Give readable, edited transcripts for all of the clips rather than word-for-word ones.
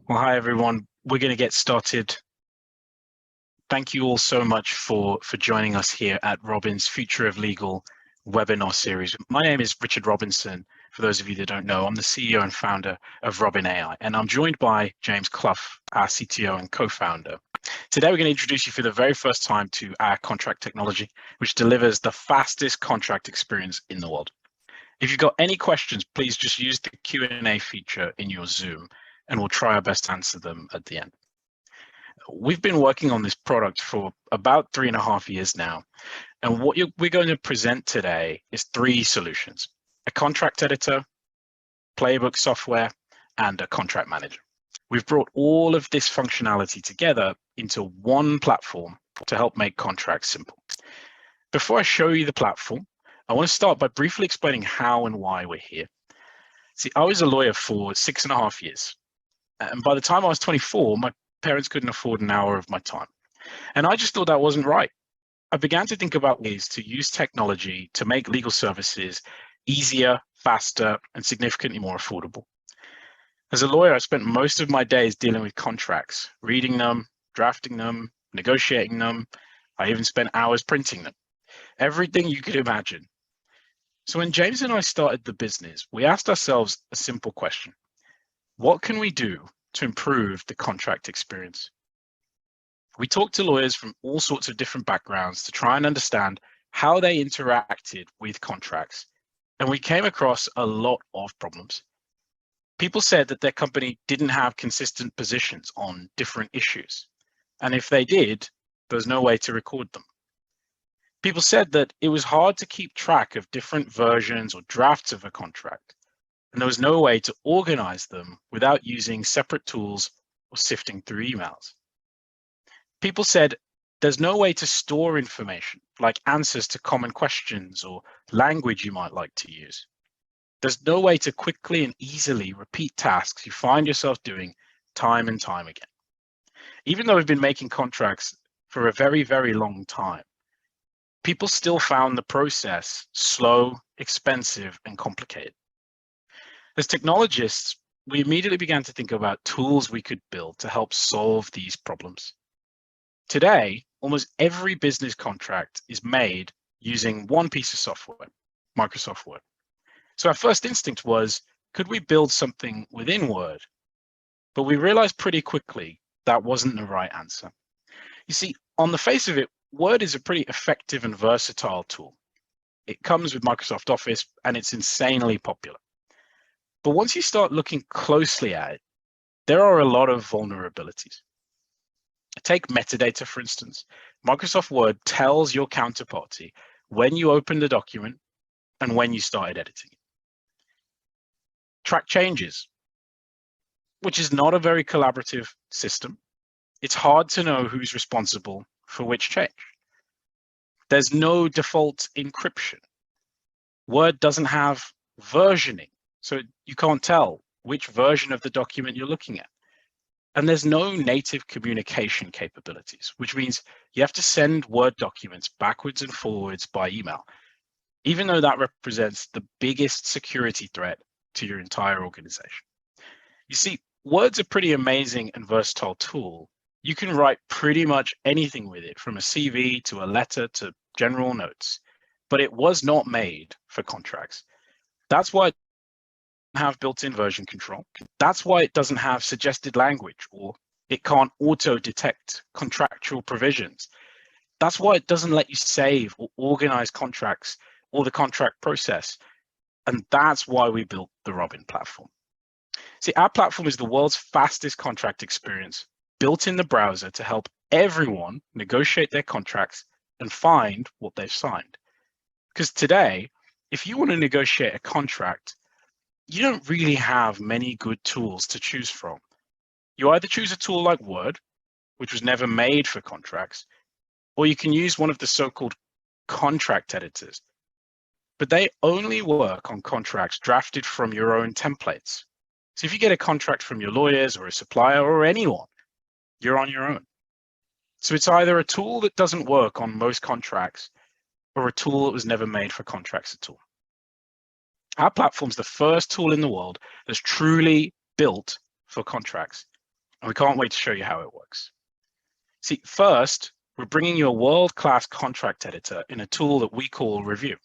Well, hi everyone. We're going to get started. Thank you all so much for joining us here at Robin's Future of Legal webinar series. My name is Richard Robinson. For those of you that don't know, I'm the CEO and founder of Robin AI, and I'm joined by James Clough, our CTO and co-founder. Today, we're going to introduce you for the very first time to our contract technology, which delivers the fastest contract experience in the world. If you've got any questions, please just use the Q&A feature in your Zoom, and we'll try our best to answer them at the end. We've been working on this product for about 3.5 years now, and what we're going to present today is 3 solutions: a contract editor, Playbook software, and a contract manager. We've brought all of this functionality together into one platform to help make contracts simple. Before I show you the platform, I want to start by briefly explaining how and why we're here. See, I was a lawyer for 6.5 years. And by the time I was 24, my parents couldn't afford an hour of my time. And I just thought that wasn't right. I began to think about ways to use technology to make legal services easier, faster, and significantly more affordable. As a lawyer, I spent most of my days dealing with contracts, reading them, drafting them, negotiating them. I even spent hours printing them. Everything you could imagine. So when James and I started the business, we asked ourselves a simple question: what can we do to improve the contract experience? We talked to lawyers from all sorts of different backgrounds to try and understand how they interacted with contracts, and we came across a lot of problems. People said that their company didn't have consistent positions on different issues, and if they did, there was no way to record them. People said that it was hard to keep track of different versions or drafts of a contract, and there was no way to organize them without using separate tools or sifting through emails. People said there's no way to store information like answers to common questions or language you might like to use. There's no way to quickly and easily repeat tasks you find yourself doing time and time again. Even though we've been making contracts for a very, very long time, people still found the process slow, expensive, and complicated. As technologists, we immediately began to think about tools we could build to help solve these problems. Today, almost every business contract is made using one piece of software, Microsoft Word. So our first instinct was, could we build something within Word? But we realized pretty quickly that wasn't the right answer. You see, on the face of it, Word is a pretty effective and versatile tool. It comes with Microsoft Office and it's insanely popular. But once you start looking closely at it, there are a lot of vulnerabilities. Take metadata, for instance. Microsoft Word tells your counterparty when you open the document and when you started editing it. Track changes, which is not a very collaborative system. It's hard to know who's responsible for which change. There's no default encryption. Word doesn't have versioning, so you can't tell which version of the document you're looking at. And there's no native communication capabilities, which means you have to send Word documents backwards and forwards by email, even though that represents the biggest security threat to your entire organization. You see, Word's a pretty amazing and versatile tool. You can write pretty much anything with it, from a CV to a letter to general notes, but it was not made for contracts. That's why it doesn't have built-in version control. That's why it doesn't have suggested language, or it can't auto-detect contractual provisions. That's why it doesn't let you save or organize contracts or the contract process. And that's why we built the Robin platform. See, our platform is the world's fastest contract experience, built in the browser to help everyone negotiate their contracts and find what they've signed. Because today, if you want to negotiate a contract, you don't really have many good tools to choose from. You either choose a tool like Word, which was never made for contracts, or you can use one of the so-called contract editors, but they only work on contracts drafted from your own templates. So if you get a contract from your lawyers or a supplier or anyone, you're on your own. So it's either a tool that doesn't work on most contracts or a tool that was never made for contracts at all. Our platform is the first tool in the world that's truly built for contracts. and we can't wait to show you how it works. See, first, we're bringing you a world-class contract editor in a tool that we call Review.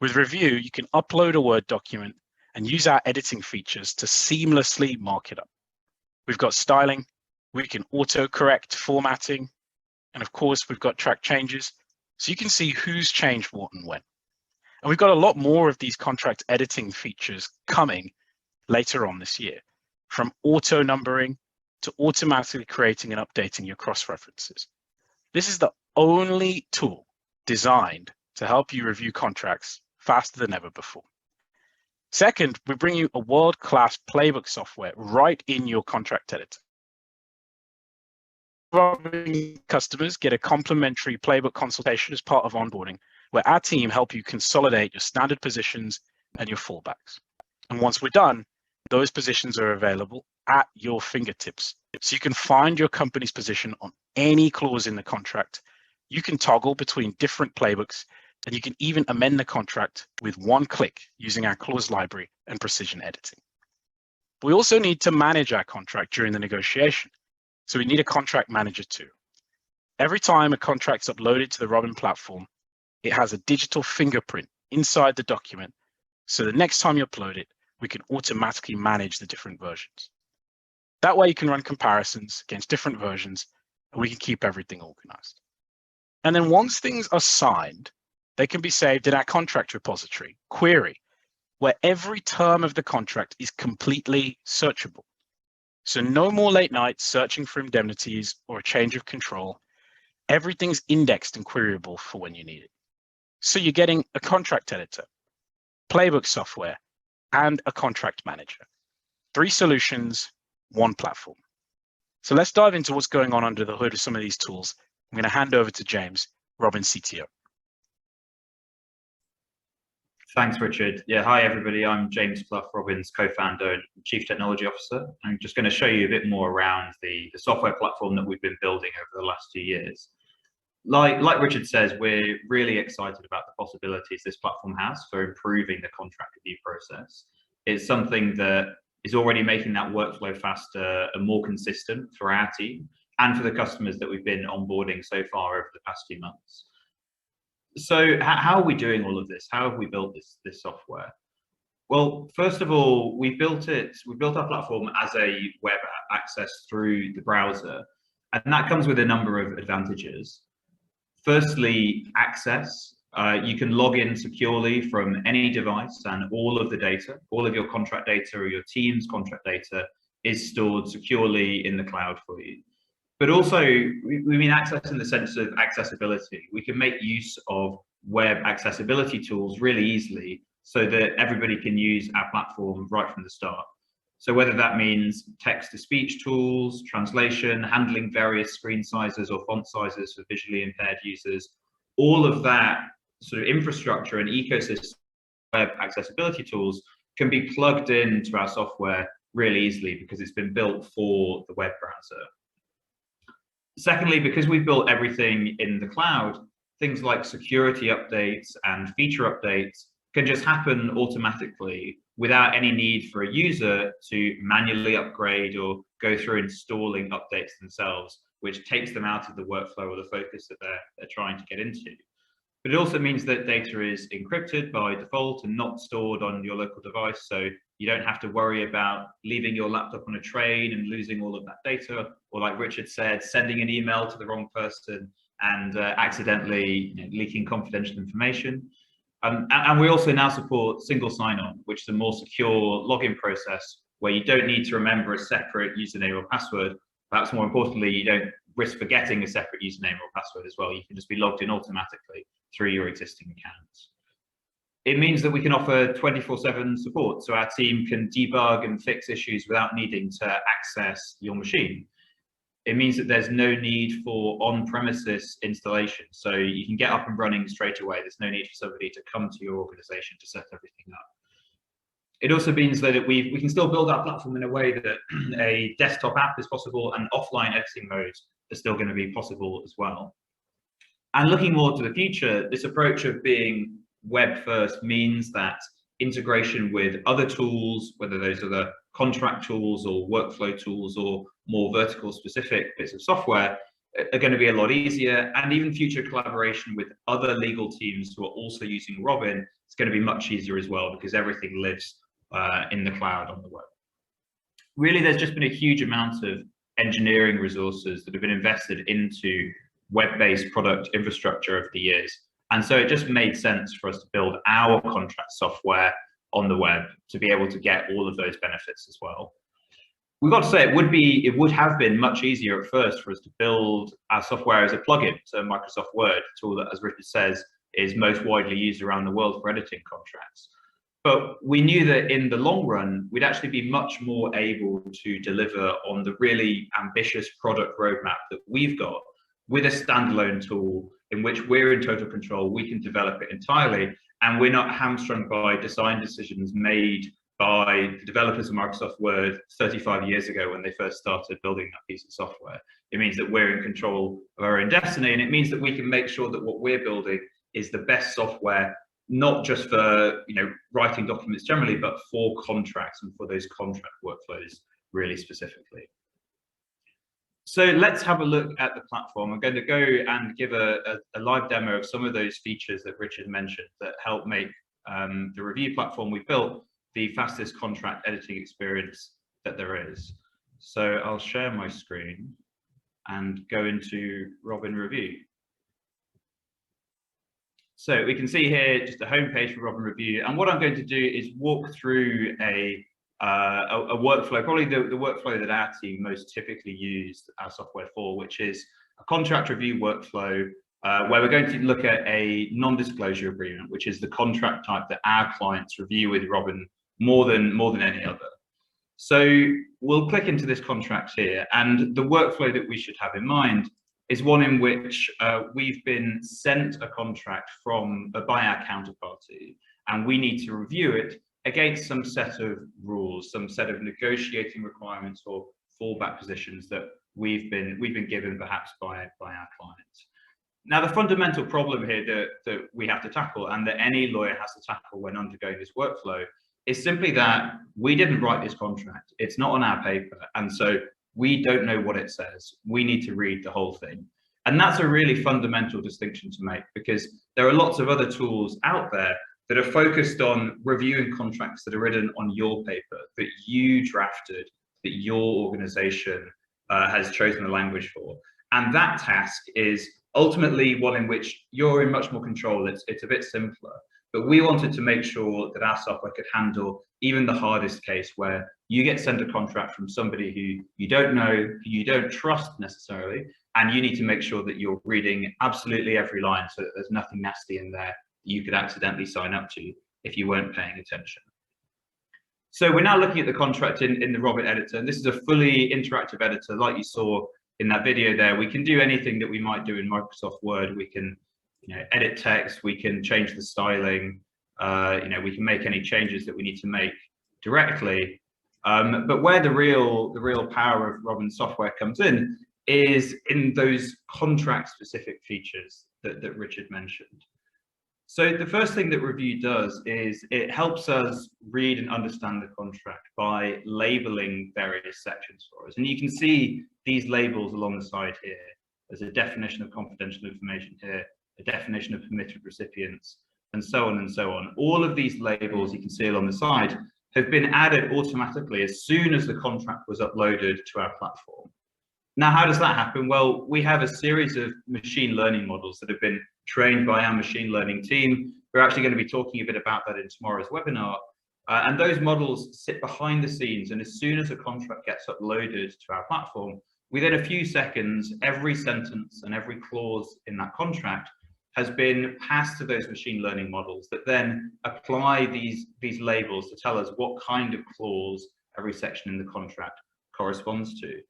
With Review, you can upload a Word document and use our editing features to seamlessly mark it up. We've got styling, we can auto-correct formatting, and of course, we've got track changes, so you can see who's changed what and when. And we've got a lot more of these contract editing features coming later on this year, from auto numbering to automatically creating and updating your cross-references. This is the only tool designed to help you review contracts faster than ever before. Second, we bring you a world-class Playbook software right in your contract editor. Customers get a complimentary Playbook consultation as part of onboarding, where our team help you consolidate your standard positions and your fallbacks. And once we're done, those positions are available at your fingertips. So you can find your company's position on any clause in the contract. You can toggle between different playbooks, and you can even amend the contract with one click using our clause library and precision editing. We also need to manage our contract during the negotiation. So we need a contract manager too. Every time a contract's uploaded to the Robin platform, it has a digital fingerprint inside the document. So the next time you upload it, we can automatically manage the different versions. That way you can run comparisons against different versions, and we can keep everything organized. And then once things are signed, they can be saved in our contract repository, Query, where every term of the contract is completely searchable. So no more late nights searching for indemnities or a change of control. Everything's indexed and queryable for when you need it. So you're getting a contract editor, Playbook software, and a contract manager. 3 solutions, 1 platform. So let's dive into what's going on under the hood of some of these tools. I'm going to hand over to James, Robin's CTO. Thanks, Richard. Yeah, hi everybody. I'm James Clough, Robin's co-founder and Chief Technology Officer. I'm just going to show you a bit more around the software platform that we've been building over the last 2 years. Like Richard says, we're really excited about the possibilities this platform has for improving the contract review process. It's something that is already making that workflow faster and more consistent for our team and for the customers that we've been onboarding so far over the past few months. So how are we doing all of this? How have we built this software? Well, first of all, we built our platform as a web access through the browser, and that comes with a number of advantages. Firstly, access. You can log in securely from any device, and all of the data, all of your contract data or your team's contract data is stored securely in the cloud for you. But also, we mean access in the sense of accessibility. We can make use of web accessibility tools really easily so that everybody can use our platform right from the start. So whether that means text-to-speech tools, translation, handling various screen sizes or font sizes for visually impaired users, all of that sort of infrastructure and ecosystem web accessibility tools can be plugged into our software really easily because it's been built for the web browser. Secondly, because we've built everything in the cloud, things like security updates and feature updates can just happen automatically without any need for a user to manually upgrade or go through installing updates themselves, which takes them out of the workflow or the focus that they're trying to get into. But it also means that data is encrypted by default and not stored on your local device, so you don't have to worry about leaving your laptop on a train and losing all of that data, or like Richard said, sending an email to the wrong person and accidentally leaking confidential information. And we also now support single sign-on, which is a more secure login process where you don't need to remember a separate username or password. Perhaps more importantly, you don't risk forgetting a separate username or password as well. You can just be logged in automatically through your existing accounts. It means that we can offer 24/7 support, so our team can debug and fix issues without needing to access your machine. It means that there's no need for on-premises installation, so you can get up and running straight away. There's no need for somebody to come to your organization to set everything up. It also means that we can still build our platform in a way that a desktop app is possible and offline editing modes are still going to be possible as well. And looking more to the future, this approach of being web first means that integration with other tools, whether those are the contract tools or workflow tools or more vertical specific bits of software are going to be a lot easier. And even future collaboration with other legal teams who are also using Robin is going to be much easier as well, because everything lives in the cloud on the web. Really, there's just been a huge amount of engineering resources that have been invested into web-based product infrastructure over the years. And so it just made sense for us to build our contract software on the web to be able to get all of those benefits as well. We've got to say it would have been much easier at first for us to build our software as a plugin to Microsoft Word, a tool that, as Richard says, is most widely used around the world for editing contracts. But we knew that in the long run, we'd actually be much more able to deliver on the really ambitious product roadmap that we've got with a standalone tool in which we're in total control. We can develop it entirely, and we're not hamstrung by design decisions made by the developers of Microsoft Word 35 years ago when they first started building that piece of software. It means that we're in control of our own destiny, and it means that we can make sure that what we're building is the best software, not just for writing documents generally, but for contracts and for those contract workflows really specifically. So let's have a look at the platform. I'm going to go and give a live demo of some of those features that Richard mentioned that help make the review platform we built the fastest contract editing experience that there is. So I'll share my screen and go into Robin Review. So we can see here just a homepage for Robin Review, and what I'm going to do is walk through a workflow, probably the workflow that our team most typically use our software for, which is a contract review workflow where we're going to look at a non-disclosure agreement, which is the contract type that our clients review with Robin more than any other. So we'll click into this contract here, and the workflow that we should have in mind is one in which we've been sent a contract by our counterparty, and we need to review it against some set of rules, some set of negotiating requirements or fallback positions that we've been given perhaps by our clients. Now, the fundamental problem here that we have to tackle, and that any lawyer has to tackle when undergoing this workflow, is simply that we didn't write this contract. It's not on our paper, and so we don't know what it says. We need to read the whole thing. And that's a really fundamental distinction to make, because there are lots of other tools out there that are focused on reviewing contracts that are written on your paper, that you drafted, that your organization has chosen the language for. And that task is ultimately one in which you're in much more control. It's a bit simpler. But we wanted to make sure that our software could handle even the hardest case, where you get sent a contract from somebody who you don't know, who you don't trust necessarily, and you need to make sure that you're reading absolutely every line so that there's nothing nasty in there that you could accidentally sign up to if you weren't paying attention. So we're now looking at the contract in the Robin editor, and this is a fully interactive editor. Like you saw in that video there, we can do anything that we might do in Microsoft Word. We can edit text, we can change the styling, we can make any changes that we need to make directly. But where the real power of Robin software comes in is in those contract specific features that Richard mentioned. So the first thing that Review does is it helps us read and understand the contract by labeling various sections for us. And you can see these labels along the side here. There's a definition of confidential information here, a definition of permitted recipients, and so on and so on. All of these labels you can see along the side have been added automatically as soon as the contract was uploaded to our platform. Now, how does that happen? Well, we have a series of machine learning models that have been trained by our machine learning team. We're actually going to be talking a bit about that in tomorrow's webinar. And those models sit behind the scenes, and as soon as a contract gets uploaded to our platform, within a few seconds, every sentence and every clause in that contract has been passed to those machine learning models that then apply these labels to tell us what kind of clause every section in the contract corresponds to.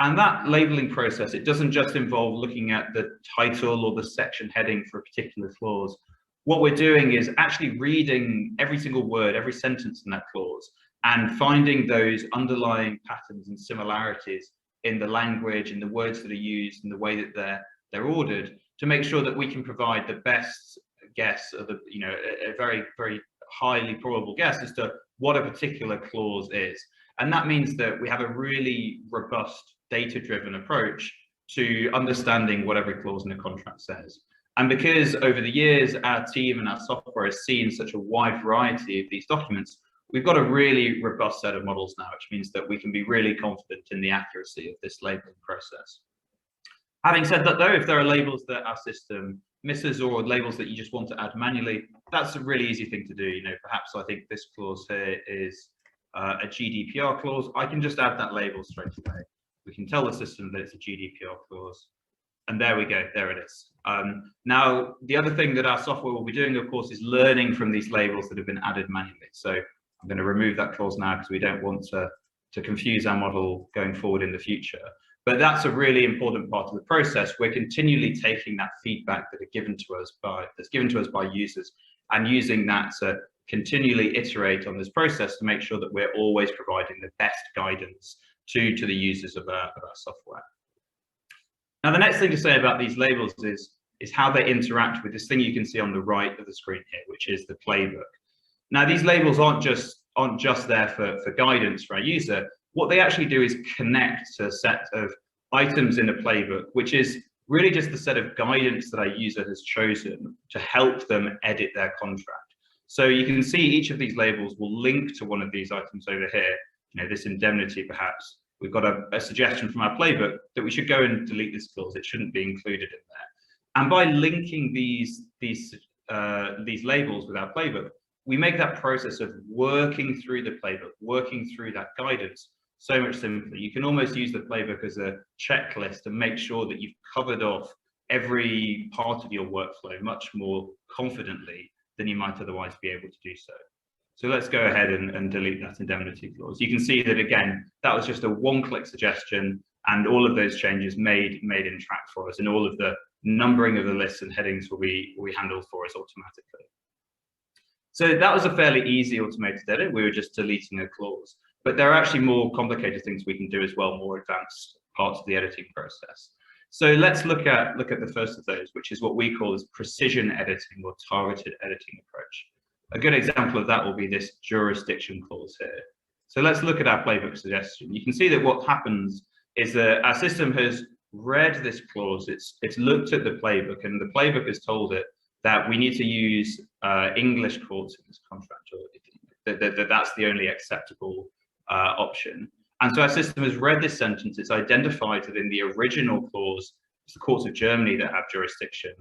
And that labeling process, it doesn't just involve looking at the title or the section heading for a particular clause. What we're doing is actually reading every single word, every sentence in that clause, and finding those underlying patterns and similarities in the language, in the words that are used, in the way that they're ordered, to make sure that we can provide the best guess, or a very, very highly probable guess as to what a particular clause is. And that means that we have a really robust data-driven approach to understanding what every clause in a contract says. And because over the years, our team and our software has seen such a wide variety of these documents, we've got a really robust set of models now, which means that we can be really confident in the accuracy of this labeling process. Having said that, though, if there are labels that our system misses or labels that you just want to add manually, that's a really easy thing to do. You know, perhaps I think this clause here is a GDPR clause. I can just add that label straight away. We can tell the system that it's a GDPR clause. And there we go, there it is. Now, the other thing that our software will be doing, of course, is learning from these labels that have been added manually. So I'm going to remove that clause now because we don't want to confuse our model going forward in the future. But that's a really important part of the process. We're continually taking that feedback that are given to us by users and using that to continually iterate on this process to make sure that we're always providing the best guidance to the users of our software. Now, the next thing to say about these labels is how they interact with this thing you can see on the right of the screen here, which is the playbook. Now, these labels aren't just there for guidance for our user. What they actually do is connect to a set of items in a playbook, which is really just the set of guidance that our user has chosen to help them edit their contract. So you can see each of these labels will link to one of these items over here. You know, this indemnity, perhaps. We've got a suggestion from our playbook that we should go and delete this clause. It shouldn't be included in there. And by linking these labels with our playbook, we make that process of working through the playbook, working through that guidance, so much simpler. You can almost use the playbook as a checklist to make sure that you've covered off every part of your workflow much more confidently than you might otherwise be able to do so. So let's go ahead and delete that indemnity clause. You can see that, again, that was just a one-click suggestion, and all of those changes made in track for us, and all of the numbering of the lists and headings will be handled for us automatically. So that was a fairly easy automated edit. We were just deleting a clause, but there are actually more complicated things we can do as well, more advanced parts of the editing process. So let's look at the first of those, which is what we call as precision editing or targeted editing approach. A good example of that will be this jurisdiction clause here. So let's look at our playbook suggestion. You can see that what happens is that our system has read this clause, it's looked at the playbook, and the playbook has told it that we need to use English courts in this contract, or that's the only acceptable option. And so our system has read this sentence, it's identified that in the original clause, it's the courts of Germany that have jurisdiction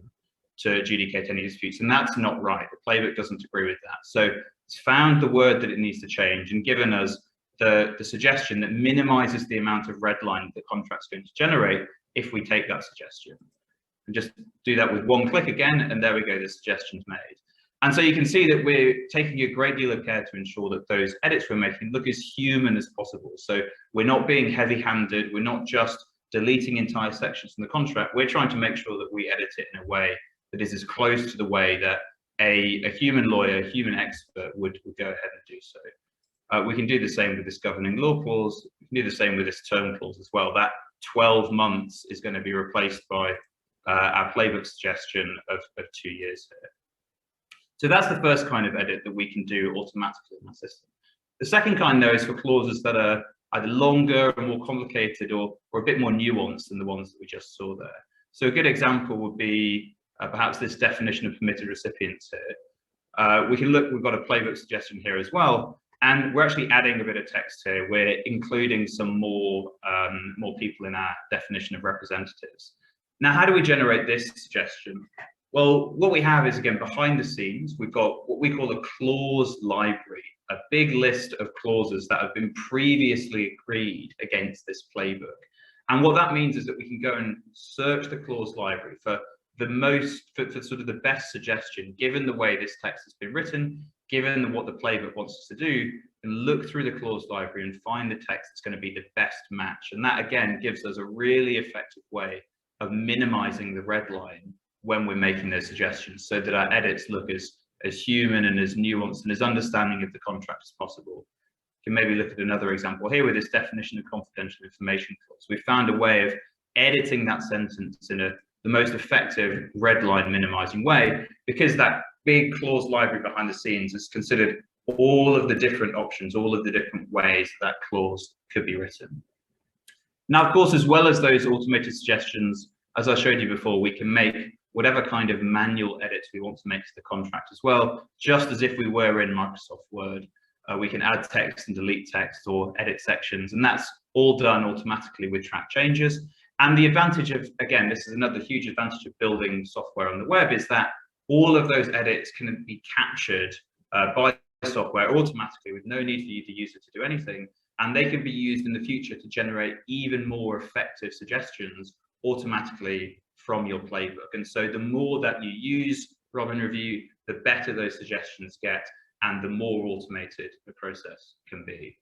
to adjudicate any disputes, and that's not right. The playbook doesn't agree with that. So it's found the word that it needs to change and given us the suggestion that minimizes the amount of red line the contract's going to generate if we take that suggestion. And just do that with one click again, and there we go, the suggestion's made. And so you can see that we're taking a great deal of care to ensure that those edits we're making look as human as possible. So we're not being heavy-handed, we're not just deleting entire sections from the contract, we're trying to make sure that we edit it in a way that is as close to the way that a human lawyer, a human expert would go ahead and do so. We can do the same with this governing law clause. We can do the same with this term clause as well. That 12 months is going to be replaced by our playbook suggestion of 2 years here. So that's the first kind of edit that we can do automatically in our system. The second kind, though, is for clauses that are either longer or more complicated or a bit more nuanced than the ones that we just saw there. So a good example would be perhaps this definition of permitted recipients here. We can look, we've got a playbook suggestion here as well, and we're actually adding a bit of text here. We're including some more people in our definition of representatives. Now, how do we generate this suggestion? Well, what we have is, again, behind the scenes, we've got what we call a clause library, a big list of clauses that have been previously agreed against this playbook. And what that means is that we can go and search the clause library for sort of the best suggestion, given the way this text has been written, given what the playbook wants us to do, and look through the clause library and find the text that's going to be the best match. And that, again, gives us a really effective way of minimizing the red line when we're making those suggestions, so that our edits look as human and as nuanced and as understanding of the contract as possible. You can maybe look at another example here with this definition of confidential information clause. We found a way of editing that sentence in the most effective red line minimizing way, because that big clause library behind the scenes has considered all of the different options, all of the different ways that clause could be written. Now, of course, as well as those automated suggestions, as I showed you before, we can make whatever kind of manual edits we want to make to the contract as well, just as if we were in Microsoft Word. We can add text and delete text or edit sections, and that's all done automatically with track changes. And the advantage of, again, this is another huge advantage of building software on the web, is that all of those edits can be captured by software automatically with no need for you, the user, to do anything. And they can be used in the future to generate even more effective suggestions automatically from your playbook. And so the more that you use Robin Review, the better those suggestions get and the more automated the process can be.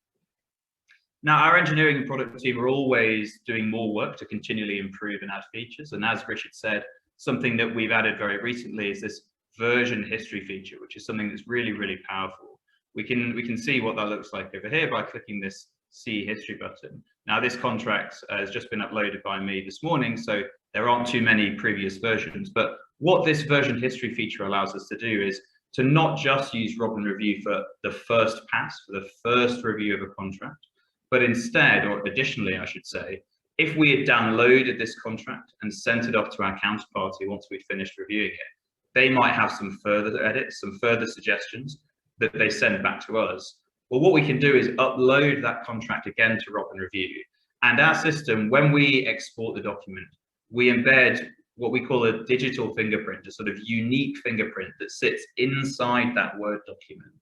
Now, our engineering and product team are always doing more work to continually improve and add features. And as Richard said, something that we've added very recently is this version history feature, which is something that's really, really powerful. We can see what that looks like over here by clicking this See History button. Now, this contract has just been uploaded by me this morning, so there aren't too many previous versions. But what this version history feature allows us to do is to not just use Robin Review for the first pass, for the first review of a contract, but instead, or additionally, I should say, if we had downloaded this contract and sent it off to our counterparty once we'd finished reviewing it, they might have some further edits, some further suggestions that they send back to us. Well, what we can do is upload that contract again to Robin Review. And our system, when we export the document, we embed what we call a digital fingerprint, a sort of unique fingerprint that sits inside that Word document.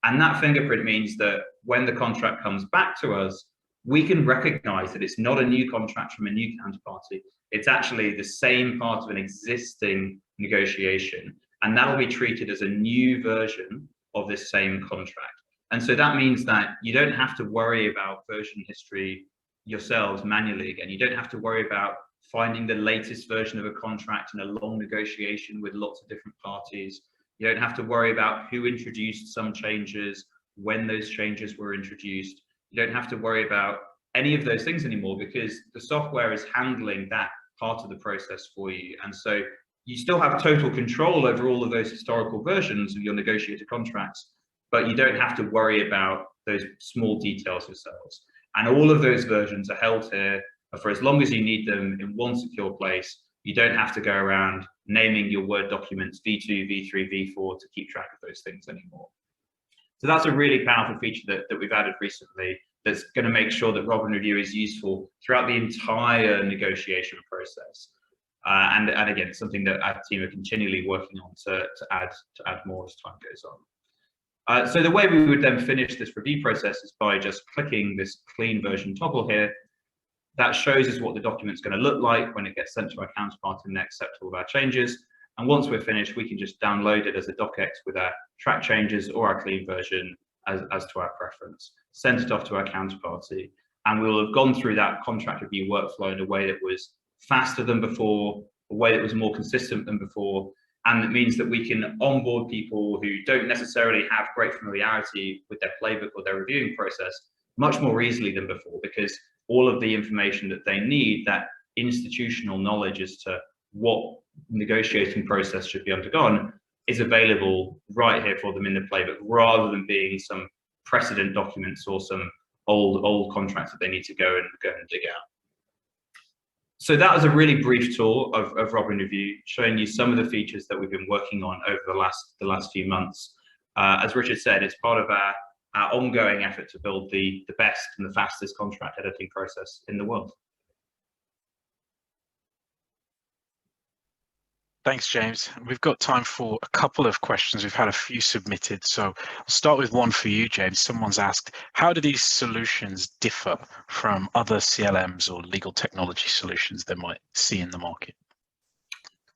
And that fingerprint means that when the contract comes back to us, we can recognize that it's not a new contract from a new counterparty. It's actually the same part of an existing negotiation. And that'll be treated as a new version of this same contract. And so that means that you don't have to worry about version history yourselves manually again. You don't have to worry about finding the latest version of a contract in a long negotiation with lots of different parties. You don't have to worry about who introduced some changes, when those changes were introduced. You don't have to worry about any of those things anymore because the software is handling that part of the process for you. And so you still have total control over all of those historical versions of your negotiated contracts, but you don't have to worry about those small details yourselves. And all of those versions are held here for as long as you need them in one secure place. You don't have to go around naming your Word documents V2, V3, V4 to keep track of those things anymore. So that's a really powerful feature that we've added recently that's going to make sure that Robin Review is useful throughout the entire negotiation process. And again, it's something that our team are continually working on to add more as time goes on. So the way we would then finish this review process is by just clicking this clean version toggle here. That shows us what the document's going to look like when it gets sent to our counterpart and they accept all of our changes. And once we're finished, we can just download it as a docx with our track changes or our clean version as to our preference, send it off to our counterparty, and we'll have gone through that contract review workflow in a way that was faster than before, a way that was more consistent than before. And it means that we can onboard people who don't necessarily have great familiarity with their playbook or their reviewing process much more easily than before, because all of the information that they need, that institutional knowledge as to what negotiating process should be undergone, is available right here for them in the playbook, rather than being some precedent documents or some old contracts that they need to go and dig out. So that was a really brief tour of Robin Review, showing you some of the features that we've been working on over the last few months. As Richard said, it's part of our ongoing effort to build the best and the fastest contract editing process in the world. Thanks, James. We've got time for a couple of questions. We've had a few submitted. So I'll start with one for you, James. Someone's asked, how do these solutions differ from other CLMs or legal technology solutions they might see in the market?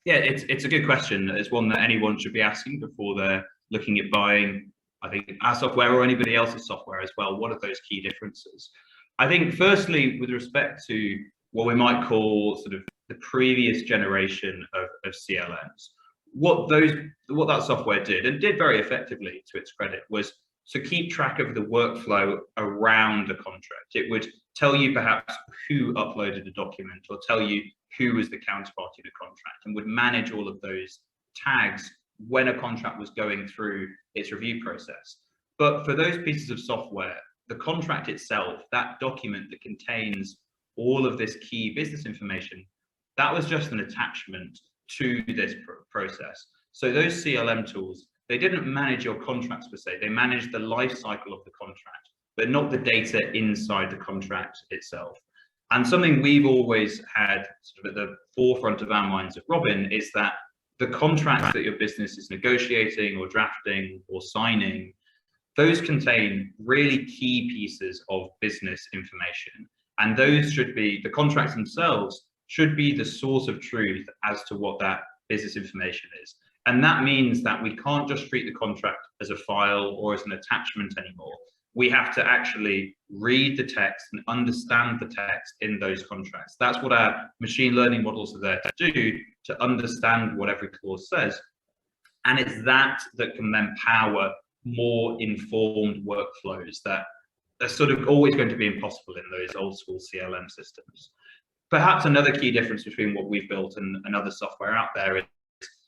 Yeah, it's a good question. It's one that anyone should be asking before they're looking at buying, I think, our software or anybody else's software as well. What are those key differences? I think firstly, with respect to what we might call sort of the previous generation of CLMs, what that software did, and did very effectively to its credit, was to keep track of the workflow around a contract. It would tell you perhaps who uploaded a document, or tell you who was the counterparty to the contract, and would manage all of those tags when a contract was going through its review process. But for those pieces of software, the contract itself, that document that contains all of this key business information, that was just an attachment to this process. So those CLM tools, they didn't manage your contracts per se, they managed the life cycle of the contract, but not the data inside the contract itself. And something we've always had sort of at the forefront of our minds at Robin is that the contracts that your business is negotiating or drafting or signing, those contain really key pieces of business information. And those should be, the contracts themselves should be the source of truth as to what that business information is. And that means that we can't just treat the contract as a file or as an attachment anymore. We have to actually read the text and understand the text in those contracts. That's what our machine learning models are there to do, to understand what every clause says. And it's that that can then power more informed workflows that are sort of always going to be impossible in those old school CLM systems. Perhaps another key difference between what we've built and other software out there is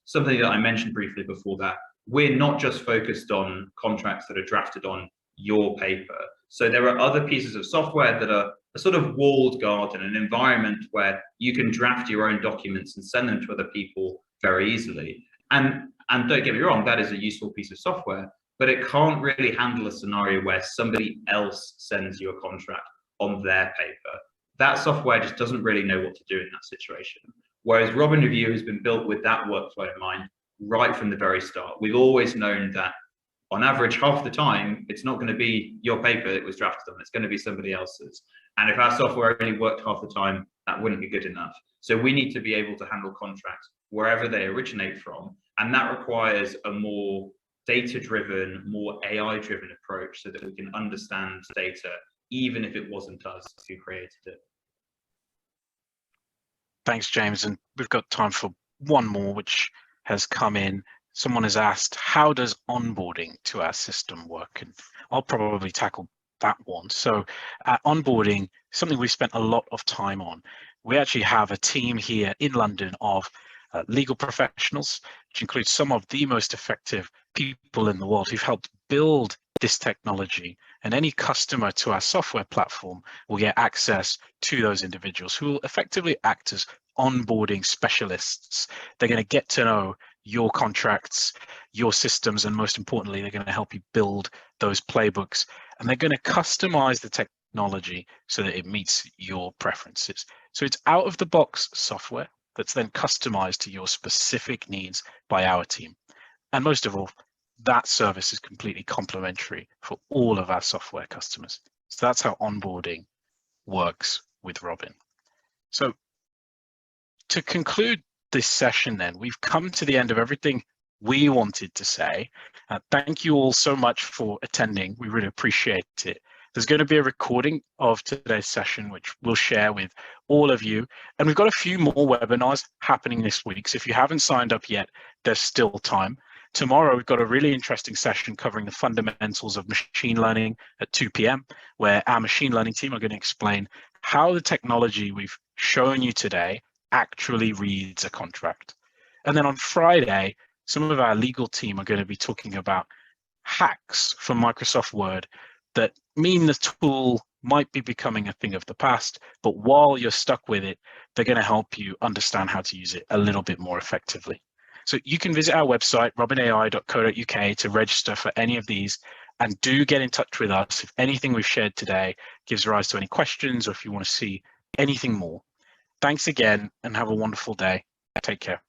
something that I mentioned briefly before, that we're not just focused on contracts that are drafted on your paper. So there are other pieces of software that are a sort of walled garden, an environment where you can draft your own documents and send them to other people very easily. And don't get me wrong, that is a useful piece of software, but it can't really handle a scenario where somebody else sends you a contract on their paper. That software just doesn't really know what to do in that situation. Whereas Robin Review has been built with that workflow in mind right from the very start. We've always known that on average, half the time, it's not going to be your paper that was drafted on, it's going to be somebody else's. And if our software only worked half the time, that wouldn't be good enough. So we need to be able to handle contracts wherever they originate from. And that requires a more data-driven, more AI-driven approach so that we can understand data, even if it wasn't us who created it. Thanks, James. And we've got time for one more, which has come in. Someone has asked, how does onboarding to our system work? And I'll probably tackle that one. So onboarding, something we've spent a lot of time on. We actually have a team here in London of legal professionals, which includes some of the most effective people in the world who've helped build this technology. And any customer to our software platform will get access to those individuals who will effectively act as onboarding specialists. They're going to get to know your contracts, your systems, and most importantly, they're going to help you build those playbooks, and they're going to customize the technology so that it meets your preferences. So it's out of the box software that's then customized to your specific needs by our team. And most of all, that service is completely complimentary for all of our software customers. So that's how onboarding works with Robin. So to conclude this session then, we've come to the end of everything we wanted to say. Thank you all so much for attending. We really appreciate it. There's going to be a recording of today's session, which we'll share with all of you. And we've got a few more webinars happening this week. So if you haven't signed up yet, there's still time. Tomorrow, we've got a really interesting session covering the fundamentals of machine learning at 2 p.m., where our machine learning team are going to explain how the technology we've shown you today actually reads a contract. And then on Friday, some of our legal team are going to be talking about hacks from Microsoft Word that mean the tool might be becoming a thing of the past, but while you're stuck with it, they're going to help you understand how to use it a little bit more effectively. So you can visit our website, robinai.co.uk, to register for any of these, and do get in touch with us if anything we've shared today gives rise to any questions, or if you want to see anything more. Thanks again, and have a wonderful day. Take care.